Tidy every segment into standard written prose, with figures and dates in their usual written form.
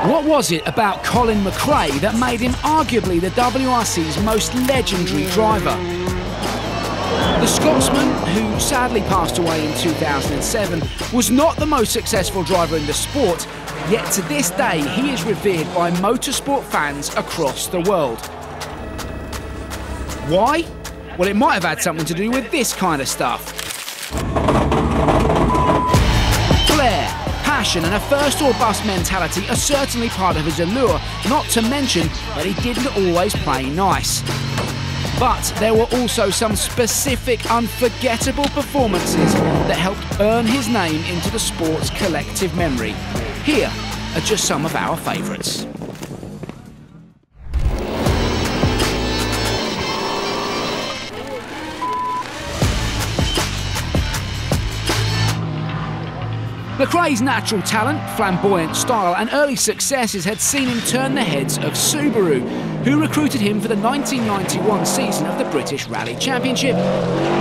What was it about Colin McRae that made him arguably the WRC's most legendary driver? The Scotsman, who sadly passed away in 2007, was not the most successful driver in the sport, yet to this day he is revered by motorsport fans across the world. Why? Well, it might have had something to do with this kind of stuff. Flair, passion and a first or bust mentality are certainly part of his allure, not to mention that he didn't always play nice. But there were also some specific unforgettable performances that helped earn his name into the sport's collective memory. Here are just some of our favourites. McRae's natural talent, flamboyant style and early successes had seen him turn the heads of Subaru, who recruited him for the 1991 season of the British Rally Championship,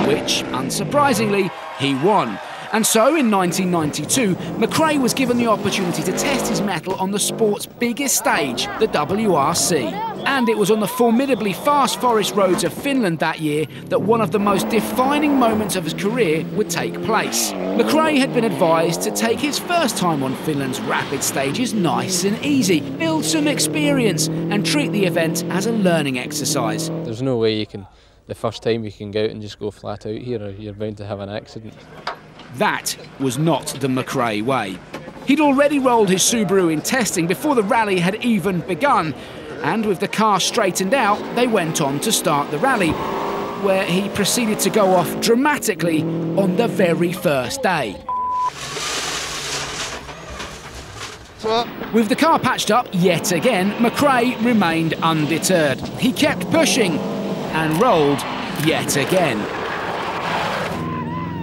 which, unsurprisingly, he won. And so, in 1992, McRae was given the opportunity to test his mettle on the sport's biggest stage, the WRC. And it was on the formidably fast forest roads of Finland that year that one of the most defining moments of his career would take place. McRae had been advised to take his first time on Finland's rapid stages nice and easy, build some experience and treat the event as a learning exercise. There's no way the first time you can go out and just go flat out here, or you're bound to have an accident. That was not the McRae way. He'd already rolled his Subaru in testing before the rally had even begun, and with the car straightened out, they went on to start the rally, where he proceeded to go off dramatically on the very first day. With the car patched up yet again, McRae remained undeterred. He kept pushing and rolled yet again.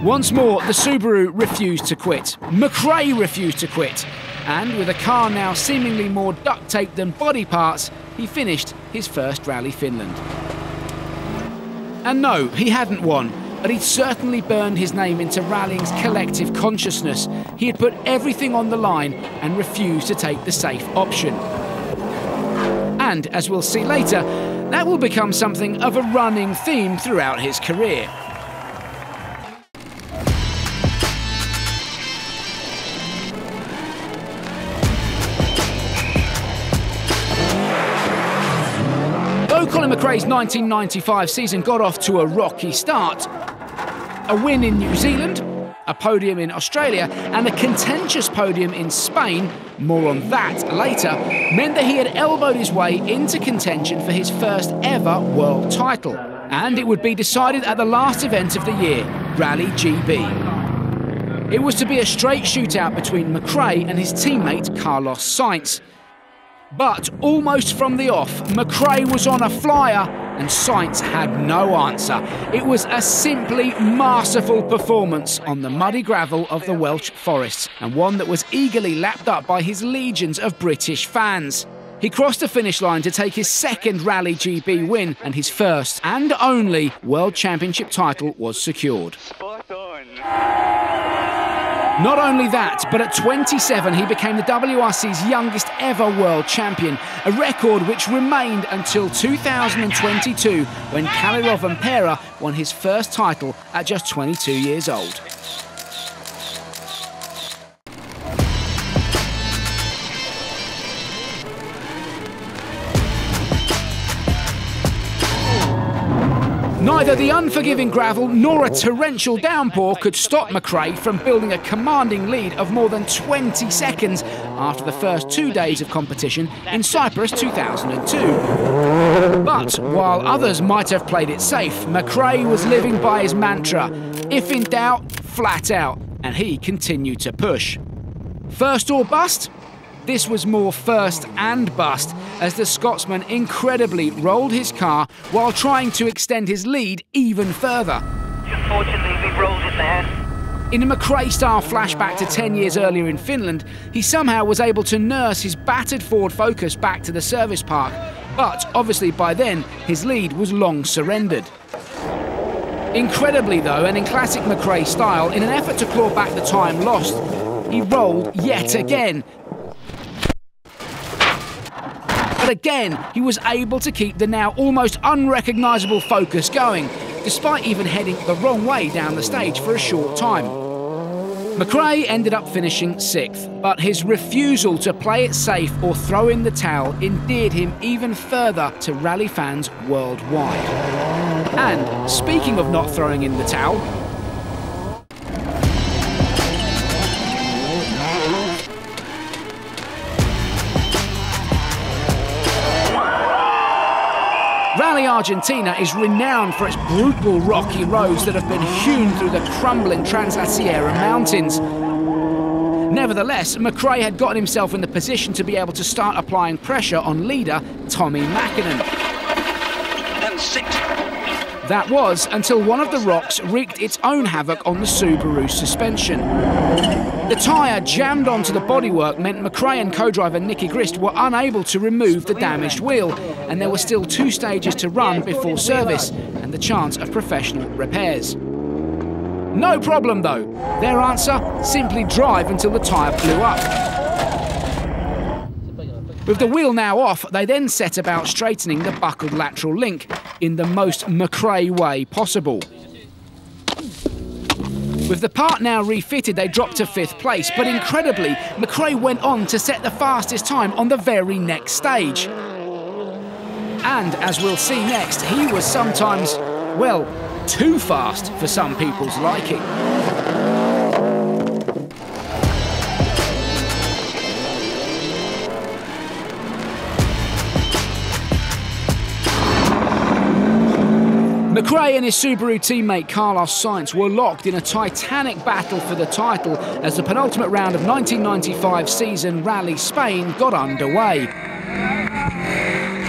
Once more, the Subaru refused to quit. McRae refused to quit. And with the car now seemingly more duct tape than body parts, he finished his first Rally Finland. And no, he hadn't won, but he'd certainly burned his name into rallying's collective consciousness. He had put everything on the line and refused to take the safe option. And, as we'll see later, that will become something of a running theme throughout his career. Colin McRae's 1995 season got off to a rocky start. A win in New Zealand, a podium in Australia and a contentious podium in Spain, more on that later, meant that he had elbowed his way into contention for his first ever world title. And it would be decided at the last event of the year, Rally GB. It was to be a straight shootout between McRae and his teammate Carlos Sainz. But almost from the off, McRae was on a flyer and Sainz had no answer. It was a simply masterful performance on the muddy gravel of the Welsh forests, and one that was eagerly lapped up by his legions of British fans. He crossed the finish line to take his second Rally GB win, and his first and only World Championship title was secured. Spot on. Not only that, but at 27 he became the WRC's youngest ever world champion, a record which remained until 2022 when Kalle Rovanperä won his first title at just 22 years old. Neither the unforgiving gravel nor a torrential downpour could stop McRae from building a commanding lead of more than 20 seconds after the first 2 days of competition in Cyprus 2002. But while others might have played it safe, McRae was living by his mantra, if in doubt, flat out, and he continued to push. First or bust? This was more first and bust, as the Scotsman incredibly rolled his car while trying to extend his lead even further. Unfortunately, we've rolled it there. In a McRae-style flashback to 10 years earlier in Finland, he somehow was able to nurse his battered Ford Focus back to the service park, but obviously by then his lead was long surrendered. Incredibly though, and in classic McRae style, in an effort to claw back the time lost, he rolled yet again. But again, he was able to keep the now almost unrecognisable focus going, despite even heading the wrong way down the stage for a short time. McRae ended up finishing 6th, but his refusal to play it safe or throw in the towel endeared him even further to rally fans worldwide. And speaking of not throwing in the towel, Rally Argentina is renowned for its brutal rocky roads that have been hewn through the crumbling Transla mountains. Nevertheless, McRae had gotten himself in the position to be able to start applying pressure on leader Tommy Mäkinen. And 6. That was until one of the rocks wreaked its own havoc on the Subaru suspension. The tyre jammed onto the bodywork meant McRae and co-driver Nicky Grist were unable to remove the damaged wheel, and there were still 2 stages to run before service and the chance of professional repairs. No problem though. Their answer? Simply drive until the tyre blew up. With the wheel now off, they then set about straightening the buckled lateral link in the most McRae way possible. With the part now refitted, they dropped to 5th place, but incredibly, McRae went on to set the fastest time on the very next stage. And as we'll see next, he was sometimes, well, too fast for some people's liking. McRae and his Subaru teammate Carlos Sainz were locked in a titanic battle for the title as the penultimate round of 1995 season Rally Spain got underway.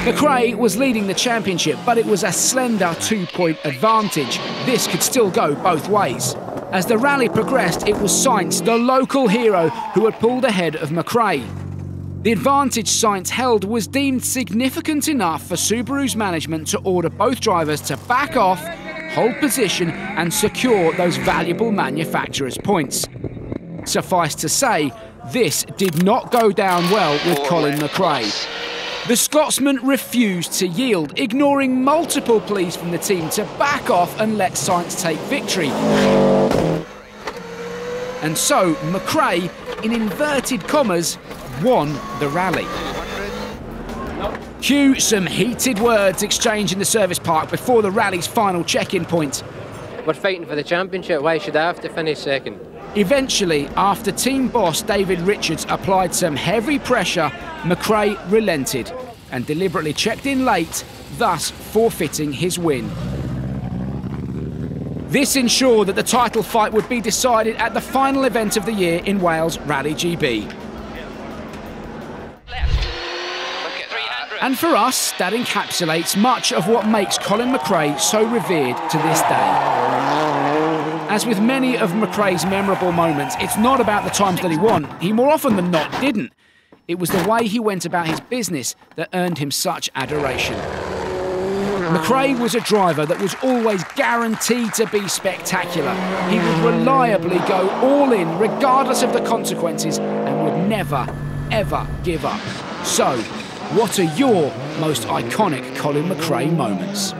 McRae was leading the championship, but it was a slender 2-point advantage. This could still go both ways. As the rally progressed, it was Sainz, the local hero, who had pulled ahead of McRae. The advantage Sainz held was deemed significant enough for Subaru's management to order both drivers to back off, hold position and secure those valuable manufacturer's points. Suffice to say, this did not go down well with Colin McRae. The Scotsman refused to yield, ignoring multiple pleas from the team to back off and let Sainz take victory. And so McRae, in inverted commas, won the rally. Cue some heated words exchanged in the service park before the rally's final check-in point. We're fighting for the championship, why should I have to finish 2nd? Eventually, after team boss David Richards applied some heavy pressure, McRae relented and deliberately checked in late, thus forfeiting his win. This ensured that the title fight would be decided at the final event of the year in Wales Rally GB. And for us, that encapsulates much of what makes Colin McRae so revered to this day. As with many of McRae's memorable moments, it's not about the times that he won. He more often than not didn't. It was the way he went about his business that earned him such adoration. McRae was a driver that was always guaranteed to be spectacular. He would reliably go all in regardless of the consequences and would never, ever give up. So, what are your most iconic Colin McRae moments?